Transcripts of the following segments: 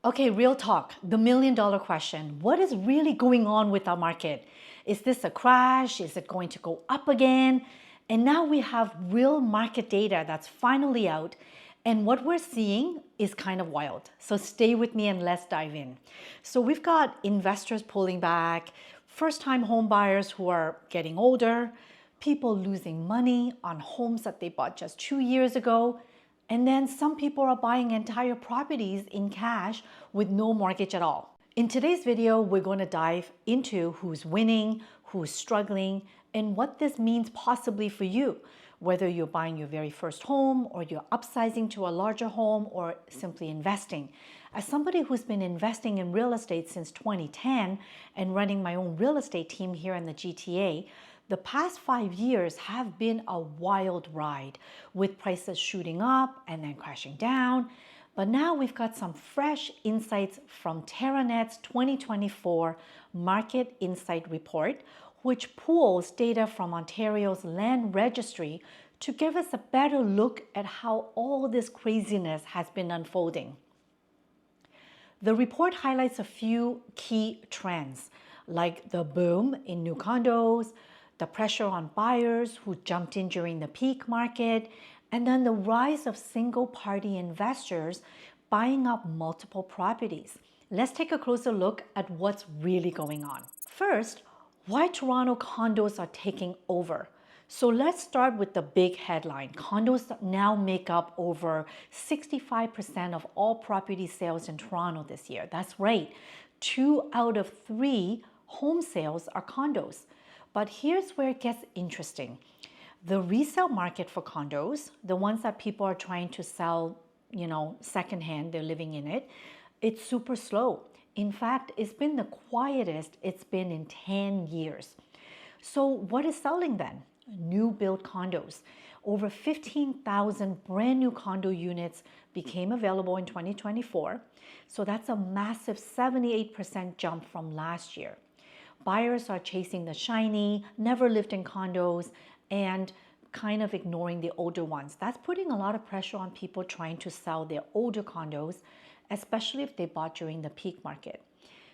Okay, real talk, the $1 million question. What is really going on with our market? Is this a crash? Is it going to go up again? And now we have real market data that's finally out. And what we're seeing is kind of wild. So stay with me and let's dive in. So we've got investors pulling back, first-time home buyers who are getting older, people losing money on homes that they bought just 2 years ago, and then some people are buying entire properties in cash with no mortgage at all. In today's video, we're going to dive into who's winning, who's struggling, and what this means possibly for you, whether you're buying your very first home or you're upsizing to a larger home or simply investing. As somebody who's been investing in real estate since 2010 and running my own real estate team here in the GTA, the past 5 years have been a wild ride with prices shooting up and then crashing down. But now we've got some fresh insights from Teranet's 2024 Market Insight Report, which pulls data from Ontario's land registry to give us a better look at how all this craziness has been unfolding. The report highlights a few key trends, like the boom in new condos, the pressure on buyers who jumped in during the peak market, and then the rise of single-party investors buying up multiple properties. Let's take a closer look at what's really going on. First, why Toronto condos are taking over. So let's start with the big headline. Condos now make up over 65% of all property sales in Toronto this year. That's right. 2 out of 3 home sales are condos. But here's where it gets interesting. The resale market for condos, the ones that people are trying to sell, secondhand, they're living in it, it's super slow. In fact, it's been the quietest it's been in 10 years. So what is selling then? New build condos. Over 15,000 brand new condo units became available in 2024. So that's a massive 78% jump from last year. Buyers are chasing the shiny, never lived in condos, and kind of ignoring the older ones. That's putting a lot of pressure on people trying to sell their older condos, especially if they bought during the peak market.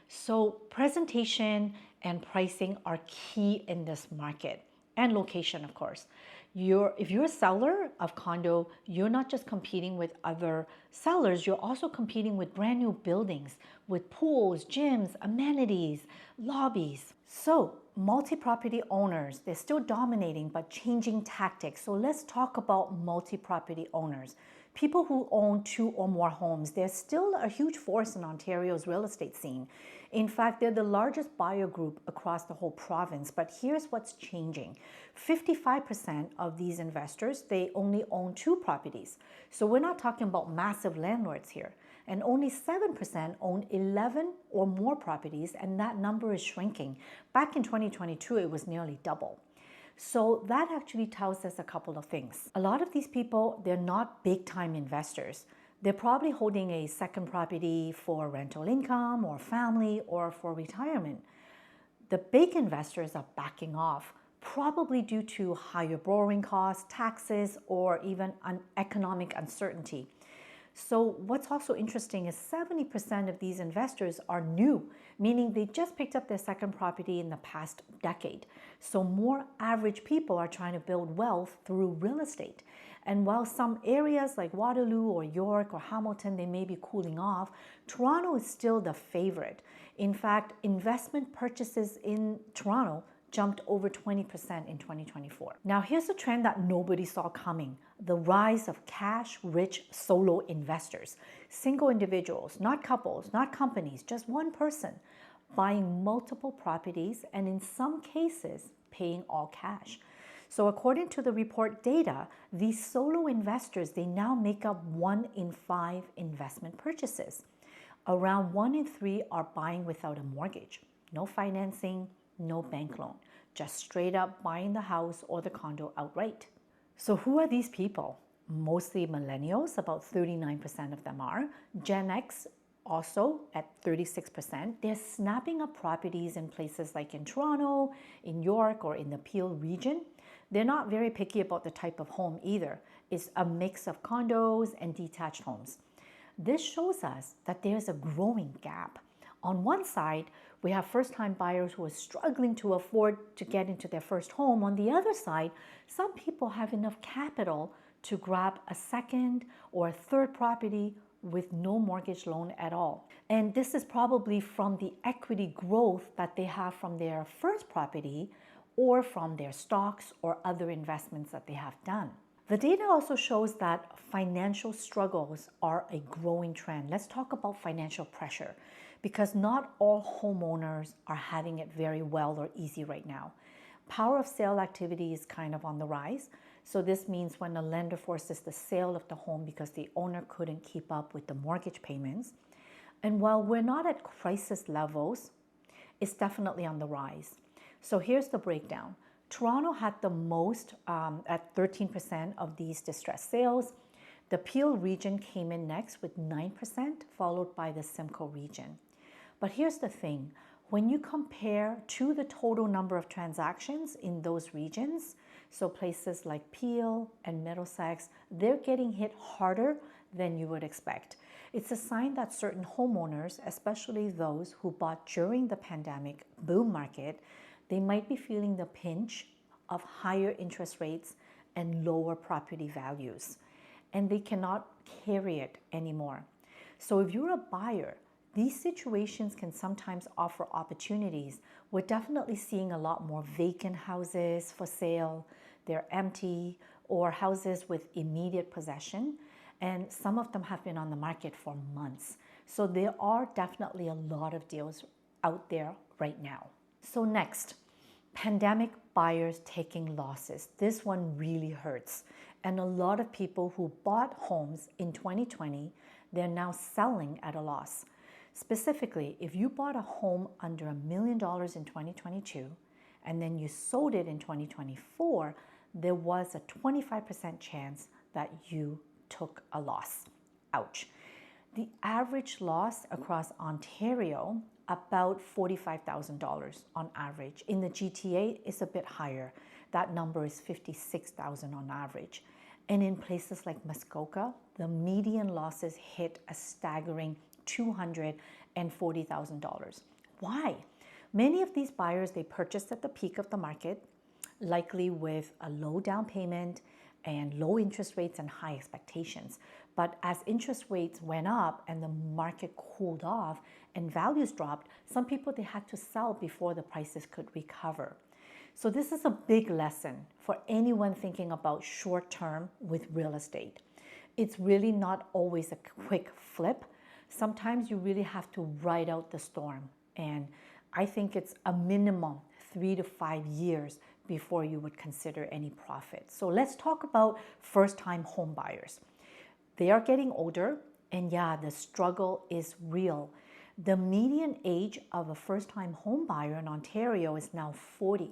So presentation and pricing are key in this market, and location, of course. If you're a seller of condo, you're not just competing with other sellers, you're also competing with brand new buildings with pools, gyms, amenities, lobbies. So multi-property owners, they're still dominating but changing tactics. So let's talk about multi-property owners. People who own 2 or more homes, they're still a huge force in Ontario's real estate scene. In fact, they're the largest buyer group across the whole province. But here's what's changing. 55% of these investors, they only own 2 properties. So we're not talking about massive landlords here. And only 7% own 11 or more properties, and that number is shrinking. Back in 2022, it was nearly double. So that actually tells us a couple of things. A lot of these people, they're not big-time investors. They're probably holding a second property for rental income or family or for retirement. The big investors are backing off, probably due to higher borrowing costs, taxes, or even economic uncertainty. So what's also interesting is 70% of these investors are new, meaning they just picked up their second property in the past decade. So more average people are trying to build wealth through real estate. And while some areas like Waterloo or York or Hamilton, they may be cooling off, Toronto is still the favorite. In fact, investment purchases in Toronto jumped over 20% in 2024. Now here's a trend that nobody saw coming: the rise of cash-rich solo investors. Single individuals, not couples, not companies, just one person, buying multiple properties and in some cases paying all cash. So according to the report data, these solo investors, they now make up 1 in 5 investment purchases. Around 1 in 3 are buying without a mortgage, no financing, no bank loan, just straight up buying the house or the condo outright. So who are these people? Mostly millennials, about 39% of them are. Gen X also at 36%. They're snapping up properties in places like in Toronto, in York, or in the Peel region. They're not very picky about the type of home either. It's a mix of condos and detached homes. This shows us that there's a growing gap. On one side, we have first-time buyers who are struggling to afford to get into their first home. On the other side, some people have enough capital to grab a second or a third property with no mortgage loan at all. And this is probably from the equity growth that they have from their first property or from their stocks or other investments that they have done. The data also shows that financial struggles are a growing trend. Let's talk about financial pressure, because not all homeowners are having it very well or easy right now. Power of sale activity is kind of on the rise. So this means when a lender forces the sale of the home because the owner couldn't keep up with the mortgage payments. And while we're not at crisis levels, it's definitely on the rise. So here's the breakdown. Toronto had the most at 13% of these distressed sales. The Peel region came in next with 9%, followed by the Simcoe region. But here's the thing. When you compare to the total number of transactions in those regions, so places like Peel and Middlesex, they're getting hit harder than you would expect. It's a sign that certain homeowners, especially those who bought during the pandemic boom market, they might be feeling the pinch of higher interest rates and lower property values, and they cannot carry it anymore. So if you're a buyer, these situations can sometimes offer opportunities. We're definitely seeing a lot more vacant houses for sale. They're empty, or houses with immediate possession, and some of them have been on the market for months. So there are definitely a lot of deals out there right now. So next, pandemic buyers taking losses. This one really hurts. And a lot of people who bought homes in 2020, they're now selling at a loss. Specifically, if you bought a home under $1 million in 2022, and then you sold it in 2024, there was a 25% chance that you took a loss. Ouch. The average loss across Ontario, about $45,000 on average. In the GTA, it's a bit higher. That number is $56,000 on average. And in places like Muskoka, the median losses hit a staggering $240,000. Why? Many of these buyers, they purchased at the peak of the market, likely with a low down payment and low interest rates and high expectations. But as interest rates went up and the market cooled off and values dropped, some people, they had to sell before the prices could recover. So this is a big lesson for anyone thinking about short term with real estate. It's really not always a quick flip. Sometimes you really have to ride out the storm. And I think it's a minimum 3 to 5 years before you would consider any profit. So let's talk about first-time home buyers. They are getting older, and yeah, the struggle is real. The median age of a first-time home buyer in Ontario is now 40.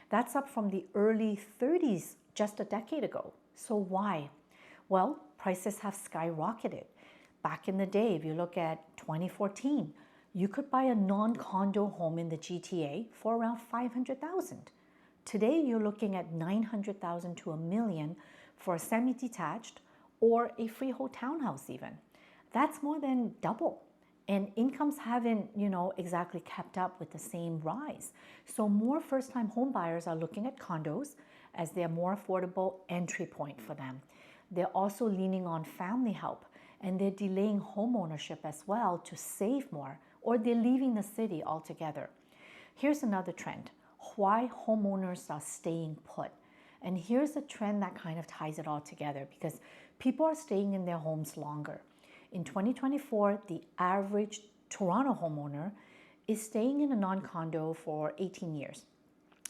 That's up from the early 30s just a decade ago. So why? Well, prices have skyrocketed. Back in the day, if you look at 2014, you could buy a non-condo home in the GTA for around $500,000. Today, you're looking at $900,000 to $1 million for a semi-detached or a freehold townhouse even. That's more than double. And incomes haven't, exactly kept up with the same rise. So more first-time home buyers are looking at condos as their more affordable entry point for them. They're also leaning on family help, and they're delaying home ownership as well to save more, or they're leaving the city altogether. Here's another trend. Why homeowners are staying put. And here's a trend that kind of ties it all together, because people are staying in their homes longer. In 2024, the average Toronto homeowner is staying in a non-condo for 18 years.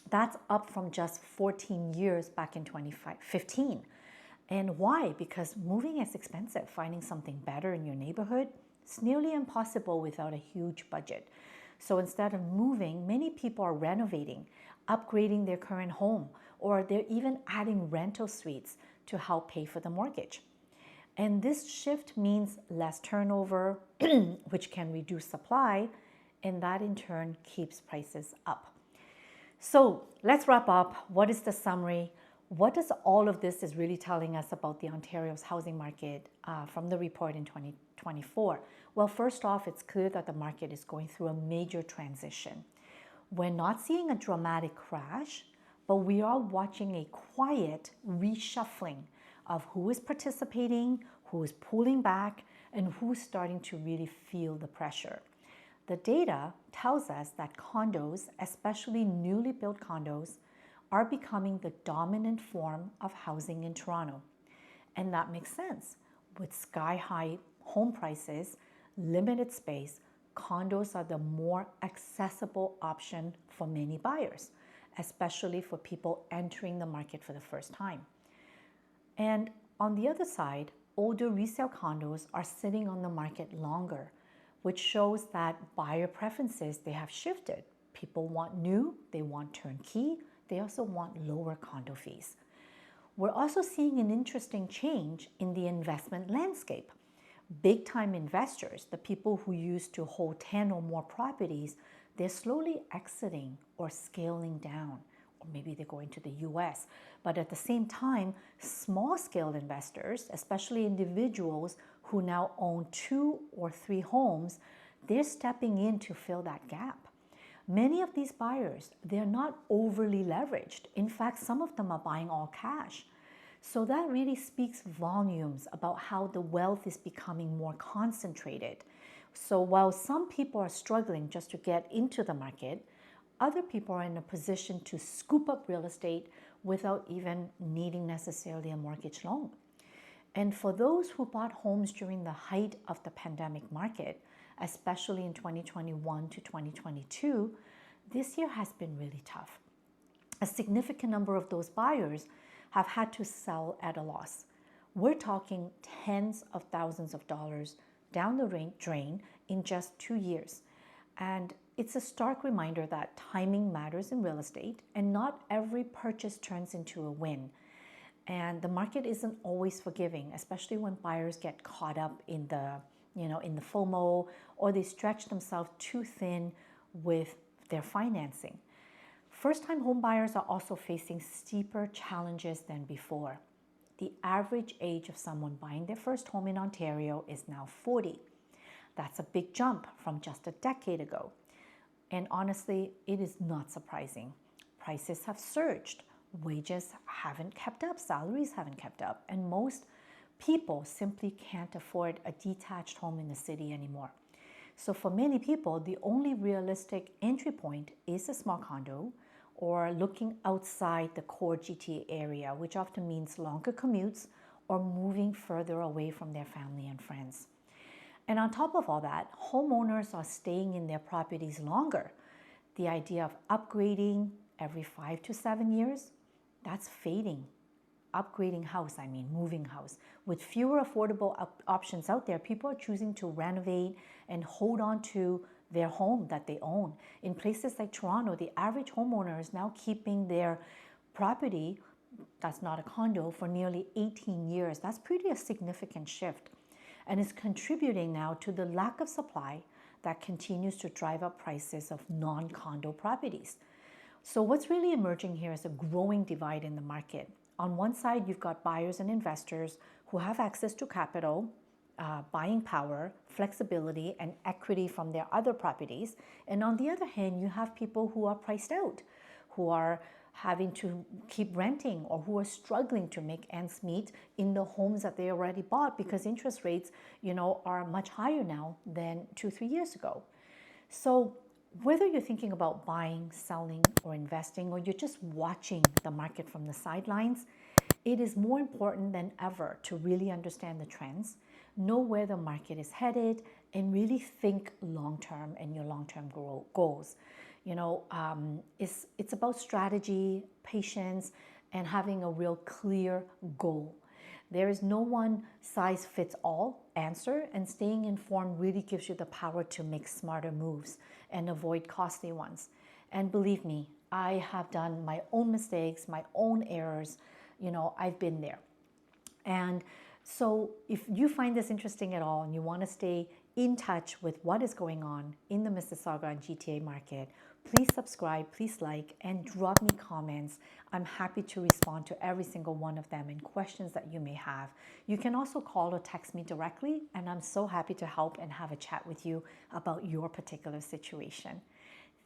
That's up from just 14 years back in 2015. And why? Because moving is expensive. Finding something better in your neighborhood, it's nearly impossible without a huge budget. So instead of moving, many people are renovating, upgrading their current home, or they're even adding rental suites to help pay for the mortgage. And this shift means less turnover, which can reduce supply, and that in turn keeps prices up. So let's wrap up. What is the summary? What does all of this is really telling us about the Ontario's housing market from the report in 2024? Well, first off, it's clear that the market is going through a major transition. We're not seeing a dramatic crash, but we are watching a quiet reshuffling of who is participating, who is pulling back, and who's starting to really feel the pressure. The data tells us that condos, especially newly built condos, are becoming the dominant form of housing in Toronto. And that makes sense. With sky-high home prices, limited space, condos are the more accessible option for many buyers, especially for people entering the market for the first time. And on the other side, older resale condos are sitting on the market longer, which shows that buyer preferences, they have shifted. People want new, they want turnkey, they also want lower condo fees. We're also seeing an interesting change in the investment landscape. Big-time investors, the people who used to hold 10 or more properties, they're slowly exiting or scaling down, or maybe they're going to the US. But at the same time, small-scale investors, especially individuals who now own 2 or 3 homes, they're stepping in to fill that gap. Many of these buyers, they're not overly leveraged. In fact, some of them are buying all cash. So that really speaks volumes about how the wealth is becoming more concentrated. So while some people are struggling just to get into the market, other people are in a position to scoop up real estate without even needing necessarily a mortgage loan. And for those who bought homes during the height of the pandemic market, especially in 2021 to 2022, this year has been really tough. A significant number of those buyers have had to sell at a loss. We're talking tens of thousands of dollars down the drain in just 2 years. And it's a stark reminder that timing matters in real estate, and not every purchase turns into a win. And the market isn't always forgiving, especially when buyers get caught up in the FOMO, or they stretch themselves too thin with their financing. First-time home buyers are also facing steeper challenges than before. The average age of someone buying their first home in Ontario is now 40. That's a big jump from just a decade ago. And honestly, it is not surprising. Prices have surged, wages haven't kept up, salaries haven't kept up, and most people simply can't afford a detached home in the city anymore. So for many people, the only realistic entry point is a small condo, or looking outside the core GTA area, which often means longer commutes or moving further away from their family and friends. And on top of all that, homeowners are staying in their properties longer. The idea of upgrading every 5 to 7 years, that's fading. Upgrading house, moving house. With fewer affordable options out there, people are choosing to renovate and hold on to their home that they own. In places like Toronto, the average homeowner is now keeping their property, that's not a condo, for nearly 18 years. That's pretty a significant shift, and is contributing now to the lack of supply that continues to drive up prices of non-condo properties. So what's really emerging here is a growing divide in the market. On one side, you've got buyers and investors who have access to capital, buying power, flexibility, and equity from their other properties. And on the other hand, you have people who are priced out, who are having to keep renting, or who are struggling to make ends meet in the homes that they already bought, because interest rates, are much higher now than 2-3 years ago. So whether you're thinking about buying, selling, or investing, or you're just watching the market from the sidelines, it is more important than ever to really understand the trends, know where the market is headed, and really think long-term and your long-term goals. It's about strategy, patience, and having a real clear goal. There is no one size fits all answer, and staying informed really gives you the power to make smarter moves and avoid costly ones. And believe me, I have done my own mistakes, my own errors. I've been there. And so if you find this interesting at all and you want to stay in touch with what is going on in the Mississauga and GTA market, please subscribe, please like, and drop me comments. I'm happy to respond to every single one of them and questions that you may have. You can also call or text me directly, and I'm so happy to help and have a chat with you about your particular situation.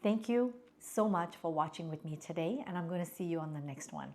Thank you so much for watching with me today, and I'm going to see you on the next one.